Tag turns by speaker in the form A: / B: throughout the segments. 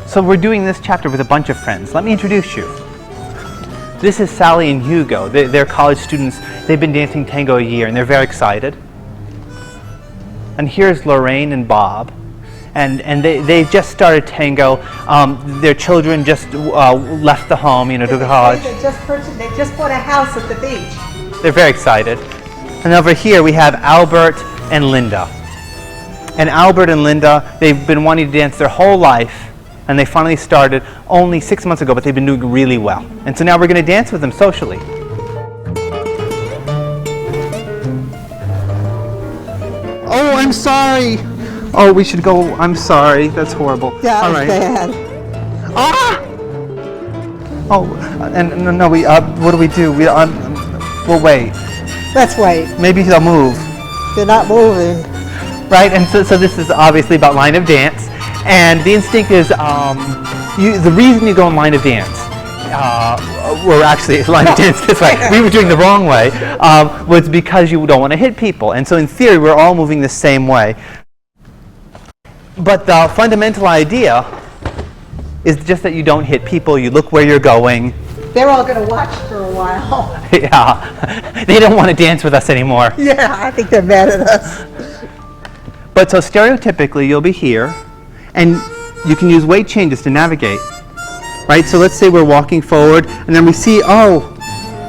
A: So we're doing this chapter with a bunch of friends. Let me introduce you. This is Sally and Hugo. They're college students. They've been dancing tango a year and they're very excited. And here's Lorraine and Bob. And they've just started tango. Their children just left the home, to college.
B: They just bought a house at the beach.
A: They're very excited. And over here we have Albert and Linda. And Albert and Linda, they've been wanting to dance their whole life. And they finally started only 6 months ago, but they've been doing really well. And so now we're going to dance with them socially. Oh, I'm sorry. Oh, we should go. I'm sorry. That's horrible.
B: Yeah,
A: all right.
B: Bad.
A: Ah! Oh, and no, what do we do? We'll wait.
B: Let's wait.
A: Maybe they'll move.
B: They're not moving.
A: Right, and so this is obviously about line of dance. And the instinct is, the reason you go in line of dance, or actually line of dance this way, we were doing the wrong way, was because you don't want to hit people. And so in theory, we're all moving the same way. But the fundamental idea is just that you don't hit people, you look where you're going.
B: They're all going to watch for a while.
A: Yeah, they don't want to dance with us anymore.
B: Yeah, I think they're mad at us.
A: But so stereotypically, you'll be here, and you can use weight changes to navigate, right? So let's say we're walking forward, and then we see, oh,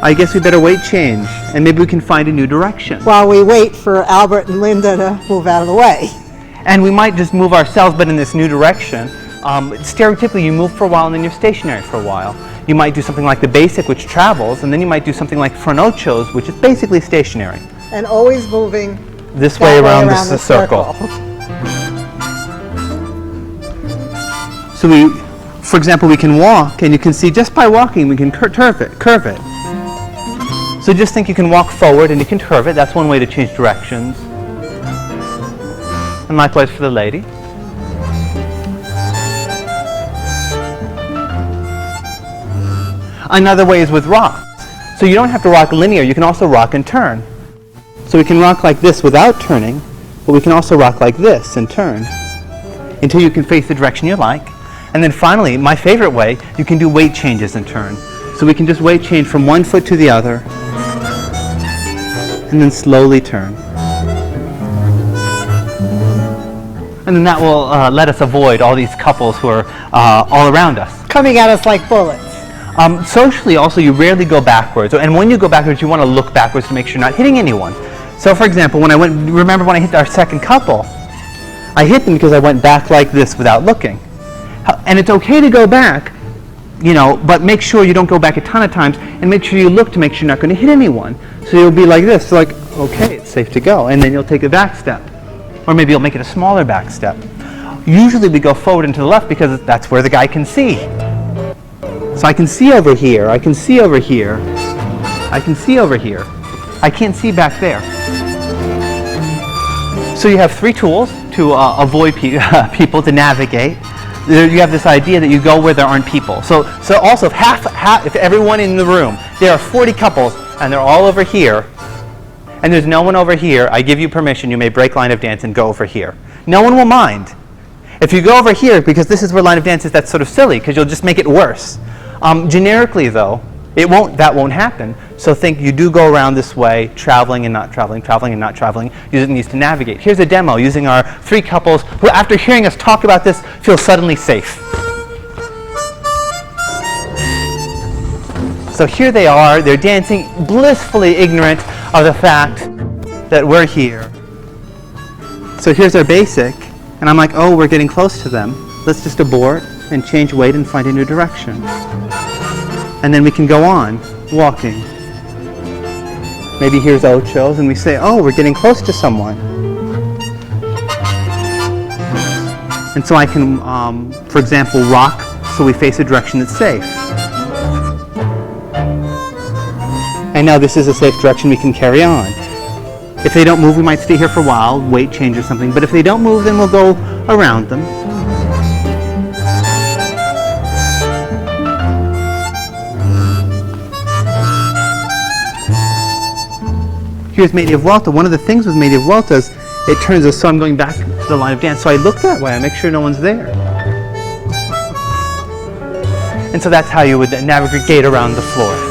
A: I guess we better weight change, and maybe we can find a new direction.
B: While we wait for Albert and Linda to move out of the way.
A: And we might just move ourselves, but in this new direction. Stereotypically, you move for a while, and then you're stationary for a while. You might do something like the basic, which travels, and then you might do something like front ochos, which is basically stationary.
B: And always moving
A: this way around the circle. So for example, we can walk, and you can see just by walking, we can curve it. So just think you can walk forward and you can curve it. That's one way to change directions. And likewise for the lady. Another way is with rocks. So you don't have to rock linear, you can also rock and turn. So we can rock like this without turning, but we can also rock like this and turn until you can face the direction you like. And then finally, my favorite way, you can do weight changes and turn. So we can just weight change from one foot to the other and then slowly turn. And then that will let us avoid all these couples who are all around us.
B: Coming at us like bullets.
A: Socially, also, you rarely go backwards. And when you go backwards, you want to look backwards to make sure you're not hitting anyone. So for example, remember when I hit our second couple, I hit them because I went back like this without looking. And it's okay to go back, but make sure you don't go back a ton of times, and make sure you look to make sure you're not going to hit anyone. So you'll be like this, so like, okay, it's safe to go. And then you'll take a back step. Or maybe you'll make it a smaller back step. Usually we go forward and to the left because that's where the guy can see. So I can see over here, I can see over here, I can see over here. I can't see back there. So you have three tools to avoid people, to navigate. You have this idea that you go where there aren't people. So also if everyone in the room, there are 40 couples and they're all over here, and there's no one over here, I give you permission, you may break line of dance and go over here. No one will mind. If you go over here, because this is where line of dance is, that's sort of silly, because you'll just make it worse. Generically though, that won't happen. So think you do go around this way, traveling and not traveling, traveling and not traveling, using these to navigate. Here's a demo using our three couples who, after hearing us talk about this, feel suddenly safe. So here they are, they're dancing, blissfully ignorant of the fact that we're here. So here's our basic, and I'm like, oh, we're getting close to them. Let's just abort and change weight and find a new direction. And then we can go on, walking. Maybe here's ochos, and we say, oh, we're getting close to someone. And so I can, for example, rock so we face a direction that's safe. And now this is a safe direction we can carry on. If they don't move, we might stay here for a while, weight change or something. But if they don't move, then we'll go around them. Here's Media Vuelta. One of the things with Media Vuelta is it turns us, so I'm going back to the line of dance. So I look that way, I make sure no one's there. And so that's how you would navigate around the floor.